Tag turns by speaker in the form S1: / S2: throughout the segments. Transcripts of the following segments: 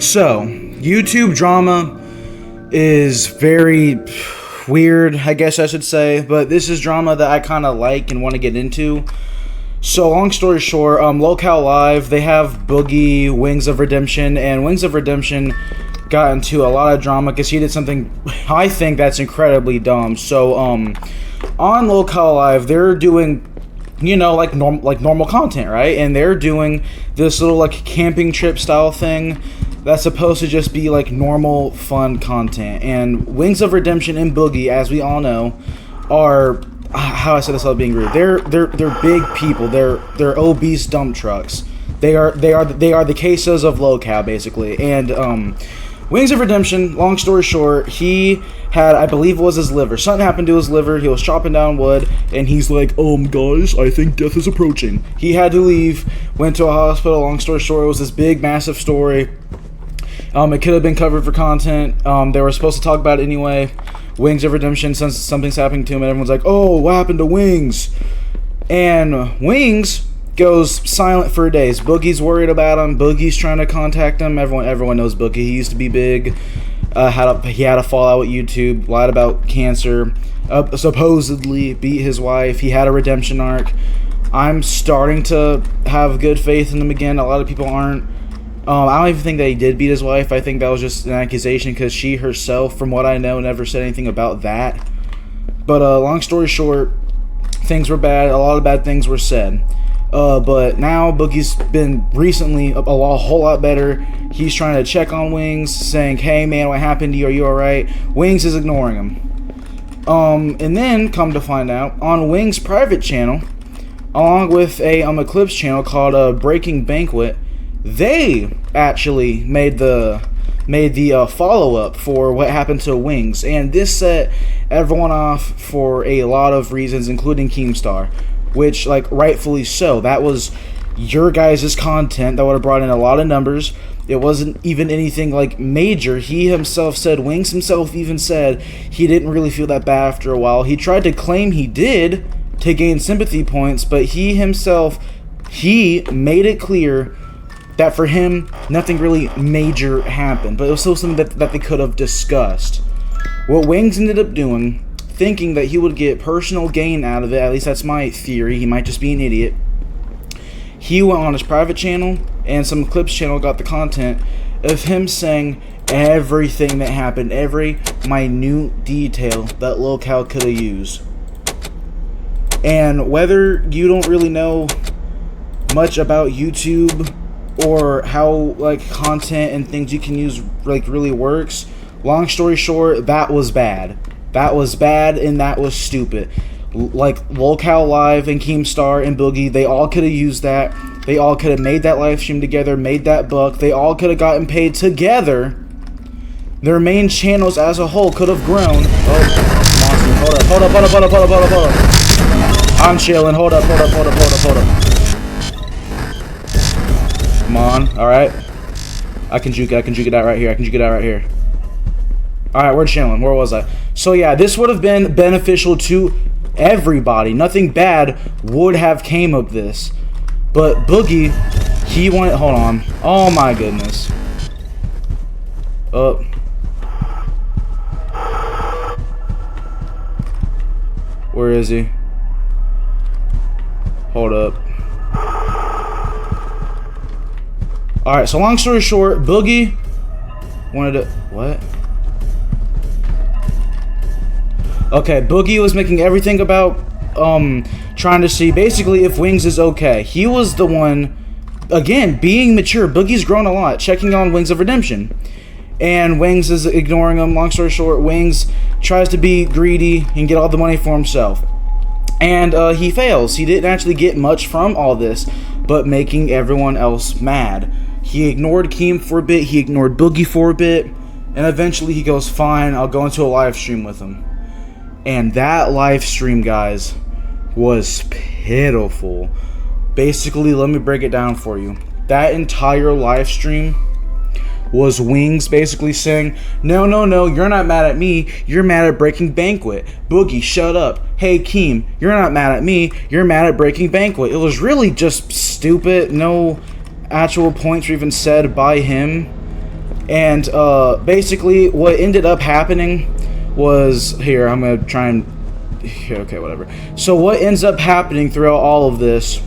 S1: So, YouTube drama is very weird, I guess I should say, but this is drama that I kind of like and want to get into. So, long story short, LOLCOW Live, they have Boogie, Wings of Redemption, and Wings of Redemption got into a lot of drama because he did something I think that's incredibly dumb. So, on LOLCOW Live, they're doing, you know, like normal content, right? And they're doing this little like camping trip style thing that's supposed to just be like normal fun content. And Wings of Redemption and Boogie, as we all know, are, how I said this without being rude, they're big people. They're obese dump trucks. They are the cases of LOLCOW basically. And Wings of Redemption, long story short, he had, I believe it was his liver. Something happened to his liver. He was chopping down wood, and he's like, guys, I think death is approaching. He had to leave, went to a hospital. Long story short, it was this big, massive story. It could have been covered for content. They were supposed to talk about it anyway. Wings of Redemption, since something's happening to him, and everyone's like, oh, what happened to Wings? And Wings goes silent for days. Boogie's worried about him. Boogie's trying to contact him. Everyone knows Boogie. He used to be big. He had a fallout with YouTube. Lied about cancer. Supposedly beat his wife. He had a redemption arc. I'm starting to have good faith in him again. A lot of people aren't. I don't even think that he did beat his wife. I think that was just an accusation because she herself, from what I know, never said anything about that. But long story short, things were bad. A lot of bad things were said. But now Boogie's been recently a whole lot better. He's trying to check on Wings, saying, hey man, what happened to you? Are you alright? Wings is ignoring him. And then, come to find out, on Wings' private channel, along with a Eclipse channel called Breaking Banquet, they actually made the follow-up for what happened to Wings. And this set everyone off for a lot of reasons, including Keemstar. Which, like, rightfully so. That was your guys' content that would have brought in a lot of numbers. It wasn't even anything, like, major. He himself said, Wings himself even said, he didn't really feel that bad after a while. He tried to claim he did to gain sympathy points, but he himself, he made it clear that for him, nothing really major happened. But it was still something that they could have discussed. What Wings ended up doing, thinking that he would get personal gain out of it, at least that's my theory, he might just be an idiot, he went on his private channel, and some Eclipse channel got the content of him saying everything that happened, every minute detail that LOLCOW could have used. And whether you don't really know much about YouTube or how like content and things you can use like really works, long story short, that was bad. That was bad and that was stupid. Like LOLCOW Live and Keemstar and Boogie, they all could have used that. They all could have made that live stream together, made that buck. They all could have gotten paid together. Their main channels as a whole could have grown. Oh, hold up. I'm chilling. Hold up. Come on. All right. I can juke it out right here. Alright, we're chilling. Where was I? So yeah, this would have been beneficial to everybody. Nothing bad would have came of this. But Boogie, he wanted... Hold on. Oh my goodness. Where is he? Hold up. Alright, so long story short, Boogie wanted to... What? Okay, Boogie was making everything about, trying to see basically if Wings is okay. He was the one, again, being mature. Boogie's grown a lot, checking on Wings of Redemption. And Wings is ignoring him. Long story short, Wings tries to be greedy and get all the money for himself. And he fails. He didn't actually get much from all this, but making everyone else mad. He ignored Keem for a bit, he ignored Boogie for a bit, and eventually he goes, fine, I'll go into a live stream with him. And that live stream, guys, was pitiful. Basically, let me break it down for you. That entire live stream was Wings basically saying, no, you're not mad at me, you're mad at Breaking Banquet. Boogie, shut up. Hey, Keem, you're not mad at me, you're mad at Breaking Banquet. It was really just stupid. No actual points were even said by him. And basically what ended up happening was, here, I'm gonna try and, okay, whatever. So what ends up happening throughout all of this,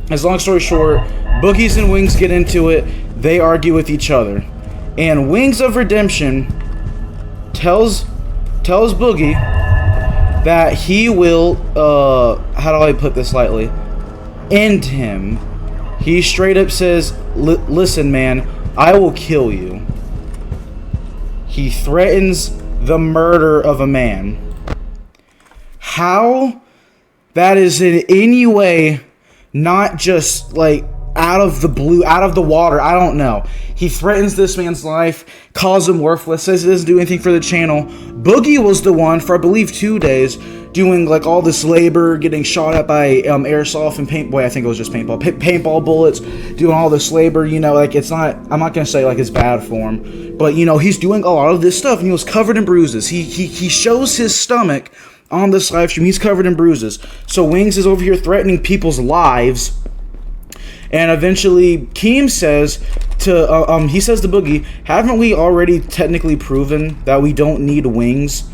S1: as long story short, Boogies and Wings get into it. They argue with each other, and Wings of Redemption tells Boogie that he will, how do I put this lightly, end him. He straight up says, listen, man, I will kill you. He threatens the murder of a man. How that is in any way not just like out of the blue, out of the water, I don't know. He threatens this man's life, calls him worthless, says he doesn't do anything for the channel. Boogie was the one for, I believe, 2 days doing like all this labor, getting shot at by airsoft and paintball. I think it was just paintball bullets, doing all this labor. You know, like, it's not, I'm not gonna say like it's bad for him, but you know, he's doing a lot of this stuff, and he was covered in bruises. He shows his stomach on this live stream. He's covered in bruises. So Wings is over here threatening people's lives. And eventually, Keem says to, he says to Boogie, haven't we already technically proven that we don't need Wings?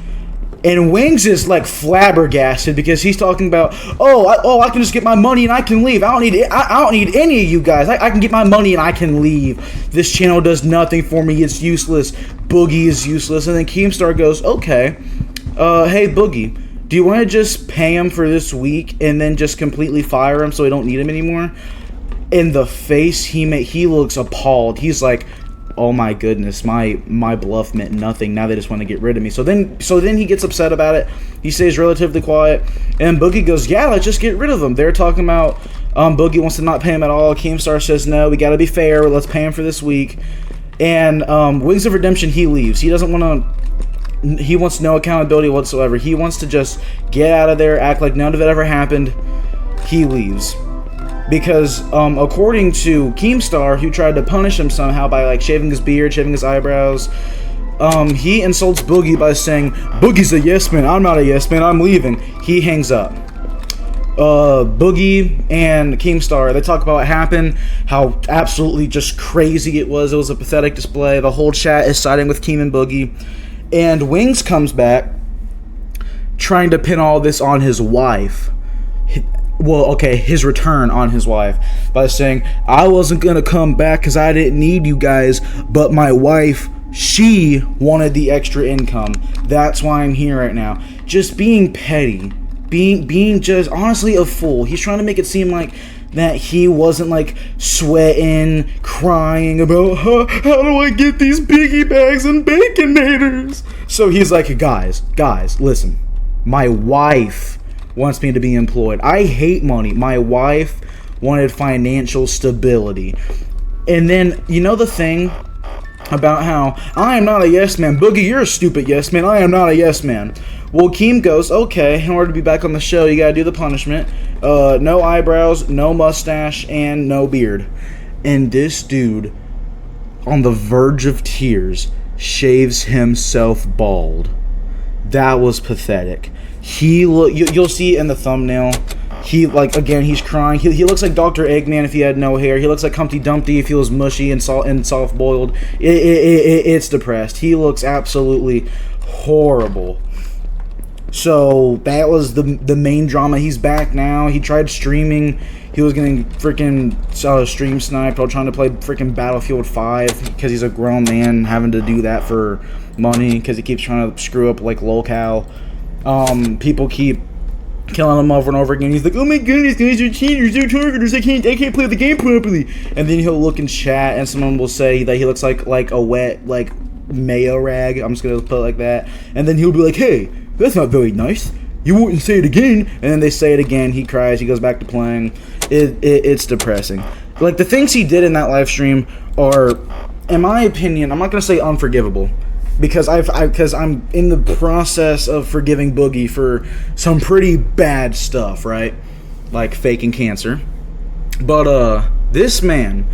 S1: And Wings is like flabbergasted, because he's talking about, I can just get my money and I can leave. I don't need any of you guys. I can get my money and I can leave. This channel does nothing for me. It's useless. Boogie is useless. And then Keemstar goes, okay, hey Boogie, do you want to just pay him for this week and then just completely fire him so we don't need him anymore? In the face he looks appalled. He's like, oh my goodness, my bluff meant nothing. Now they just want to get rid of me. So then he gets upset about it. He stays relatively quiet, and Boogie goes, yeah, let's just get rid of him. They're talking about Boogie wants to not pay him at all. Keemstar says, no, we got to be fair. Let's pay him for this week. And Wings of Redemption, he leaves. He doesn't want to. He wants no accountability whatsoever. He wants to just get out of there, act like none of it ever happened. He leaves. Because, according to Keemstar, who tried to punish him somehow by, like, shaving his beard, shaving his eyebrows, he insults Boogie by saying, Boogie's a yes man, I'm not a yes man, I'm leaving. He hangs up. Boogie and Keemstar, they talk about what happened, how absolutely just crazy it was. It was a pathetic display. The whole chat is siding with Keem and Boogie. And Wings comes back, trying to pin all this on his wife. Well, okay, his return on his wife, by saying, I wasn't gonna come back because I didn't need you guys, but my wife, she wanted the extra income. That's why I'm here right now. Just being petty. Being just, honestly, a fool. He's trying to make it seem like that he wasn't, like, sweating, crying about, how do I get these piggy bags and baconators? So he's like, guys, listen. My wife wants me to be employed. I hate money. My wife wanted financial stability. And then, you know the thing about how I am not a yes man. Boogie, you're a stupid yes man. I am not a yes man. Well, Keem goes, okay, in order to be back on the show, you gotta do the punishment. No eyebrows, no mustache, and no beard. And this dude, on the verge of tears, shaves himself bald. That was pathetic. You'll see it in the thumbnail. He, like, again, he's crying. He looks like Dr. Eggman if he had no hair. He looks like Humpty Dumpty if he was mushy and soft boiled. It's depressed. He looks absolutely horrible. So that was the main drama. He's back now. He tried streaming. He was getting freaking stream sniped while trying to play freaking Battlefield 5 because he's a grown man having to do that for money because he keeps trying to screw up like LOLCOW. People keep killing him over and over again. He's like, oh my goodness, guys are cheaters, they're targeters, I can't play the game properly. And then he'll look in chat and someone will say that he looks like a wet, like, mayo rag. I'm just gonna put it like that. And then he'll be like, hey, that's not very nice. You wouldn't say it again. And then they say it again. He cries. He goes back to playing. It's depressing. Like, the things he did in that live stream are, in my opinion, I'm not gonna say unforgivable, because I'm in the process of forgiving Boogie for some pretty bad stuff, right? Like faking cancer. But this man,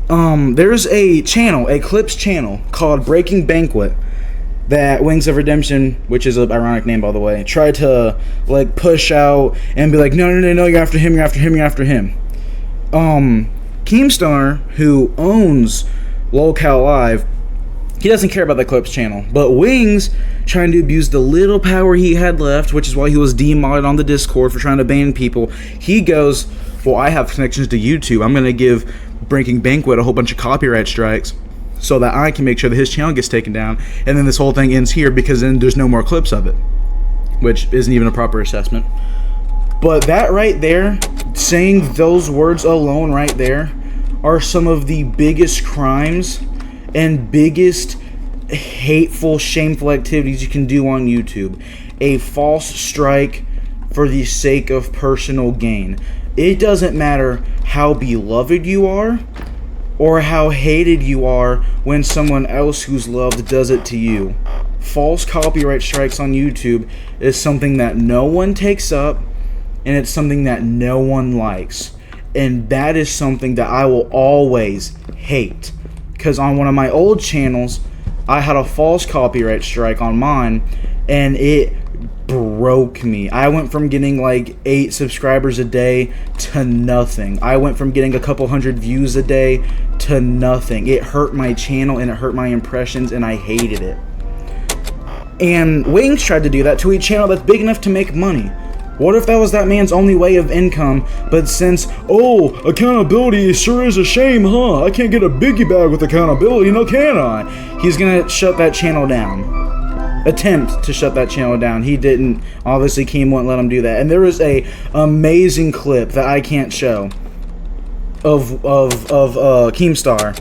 S1: there's a channel, a clips channel called Breaking Banquet that Wings of Redemption, which is an ironic name by the way, tried to like push out and be like, no, you're after him. Keemstar, who owns LOLCOW Live, He doesn't care about the Clips channel. But Wings, trying to abuse the little power he had left, which is why he was demodded on the Discord for trying to ban people, he goes, well, I have connections to YouTube. I'm going to give Breaking Banquet a whole bunch of copyright strikes so that I can make sure that his channel gets taken down. And then this whole thing ends here because then there's no more clips of it, which isn't even a proper assessment. But that right there, saying those words alone right there, are some of the biggest crimes and biggest hateful, shameful activities you can do on YouTube. A false strike for the sake of personal gain. It doesn't matter how beloved you are or how hated you are when someone else who's loved does it to you. False copyright strikes on YouTube is something that no one takes up, and it's something that no one likes. And that is something that I will always hate. Because on one of my old channels, I had a false copyright strike on mine, and it broke me. I went from getting like 8 subscribers a day to nothing. I went from getting a couple hundred views a day to nothing. It hurt my channel, and it hurt my impressions, and I hated it. And Wings tried to do that to a channel that's big enough to make money. What if that was that man's only way of income, but since, oh, accountability sure is a shame, huh? I can't get a biggie bag with accountability, no can I? He's gonna shut that channel down. Attempt to shut that channel down. He didn't. Obviously, Keem wouldn't let him do that. And there was a amazing clip that I can't show of Keemstar,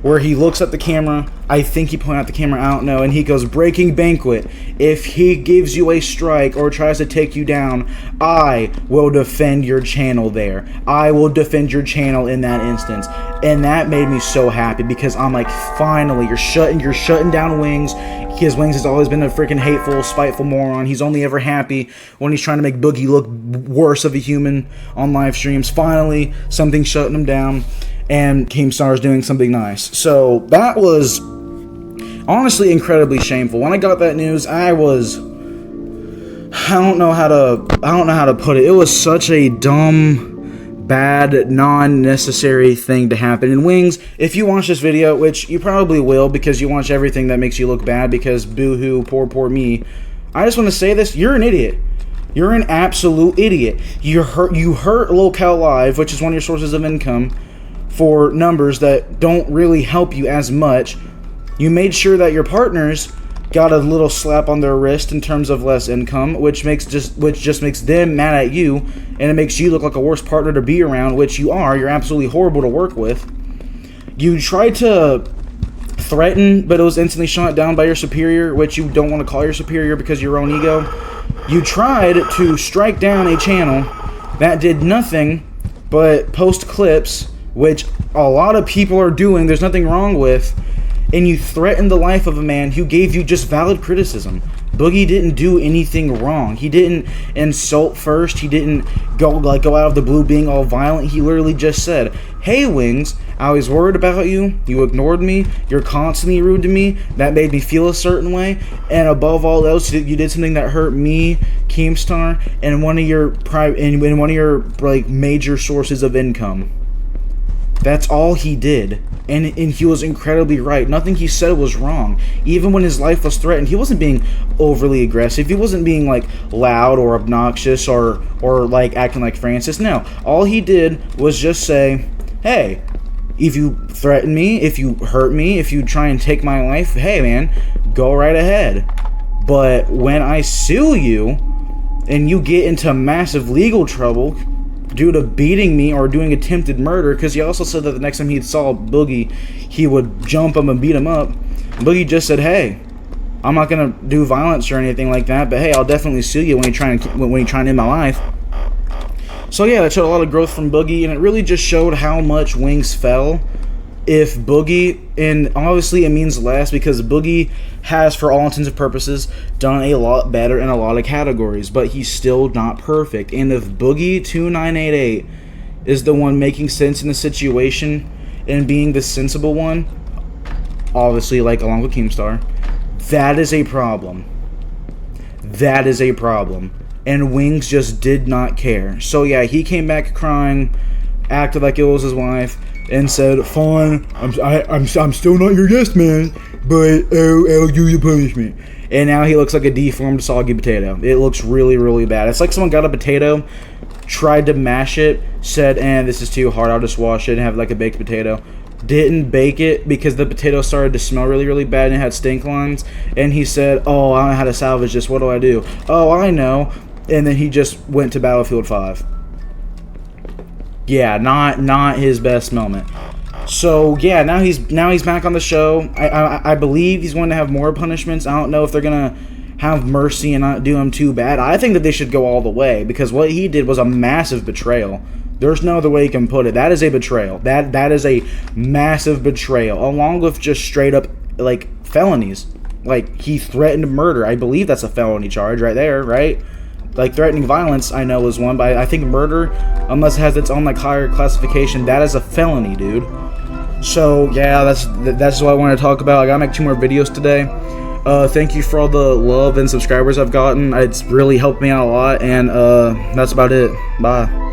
S1: where he looks at the camera. I think he pointed out the camera, I don't know, and he goes, Breaking Banquet, if he gives you a strike or tries to take you down, I will defend your channel there. I will defend your channel in that instance. And that made me so happy, because I'm like, finally, you're shutting down Wings. Because Wings has always been a freaking hateful, spiteful moron. He's only ever happy when he's trying to make Boogie look worse of a human on live streams. Finally, something's shutting him down, and Keemstar's doing something nice. So that was honestly incredibly shameful. When I got that news, I don't know how to put it. It was such a dumb, bad, non-necessary thing to happen. And Wings, if you watch this video, which you probably will because you watch everything that makes you look bad, because boo-hoo, poor me, I just want to say this: you're an idiot. You're an absolute idiot. You hurt LOLCOW Live, which is one of your sources of income, for numbers that don't really help you as much. You made sure that your partners got a little slap on their wrist in terms of less income, which just makes them mad at you, and it makes you look like a worse partner to be around, which you are. You're absolutely horrible to work with. You tried to threaten, but it was instantly shot down by your superior, which you don't want to call your superior because of your own ego. You tried to strike down a channel that did nothing but post clips, which a lot of people are doing. There's nothing wrong with. And you threatened the life of a man who gave you just valid criticism. Boogie didn't do anything wrong. He didn't insult first. He didn't go out of the blue being all violent. He literally just said, hey, Wings, I was worried about you. You ignored me. You're constantly rude to me. That made me feel a certain way. And above all else, you did something that hurt me, Keemstar, and one of your like major sources of income. That's all he did. And he was incredibly right. Nothing he said was wrong. Even when his life was threatened, he wasn't being overly aggressive. He wasn't being like loud or obnoxious or like acting like Francis. No. All he did was just say, hey, if you threaten me, if you hurt me, if you try and take my life, hey man, go right ahead. But when I sue you and you get into massive legal trouble due to beating me or doing attempted murder, because he also said that the next time he saw Boogie, he would jump him and beat him up. Boogie just said, hey, I'm not going to do violence or anything like that, but hey, I'll definitely sue you when you try and end my life. So yeah, that showed a lot of growth from Boogie, and it really just showed how much Wings fell if Boogie, and obviously it means less because Boogie has, for all intents and purposes, done a lot better in a lot of categories, but he's still not perfect. And if Boogie 2988 is the one making sense in the situation and being the sensible one, obviously, like along with Keemstar, that is a problem. That is a problem. And Wings just did not care. So yeah, he came back crying, acted like it was his wife. and said, "Fine, I'm still not your yes man, but I'll do the punishment." And now he looks like a deformed soggy potato. It looks really, really bad. It's like someone got a potato, tried to mash it, said, this is too hard, I'll just wash it and have like a baked potato. Didn't bake it because the potato started to smell really, really bad and it had stink lines. And he said, "Oh, I don't know how to salvage this. What do I do?" "Oh, I know." And then he just went to Battlefield 5. Yeah, not his best moment. So yeah, now he's back on the show. I believe he's going to have more punishments. I don't know if they're gonna have mercy and not do him too bad. I think that they should go all the way, because what he did was a massive betrayal. There's no other way you can put it. That is a betrayal. That is a massive betrayal, along with just straight up like felonies. Like, he threatened murder. I believe that's a felony charge right there, right? Like, threatening violence, I know, is one, but I think murder, unless it has its own like higher classification, that is a felony, dude. So yeah, that's what I want to talk about. I gotta make 2 more videos today. Thank you for all the love and subscribers I've gotten. It's really helped me out a lot, and that's about it. Bye.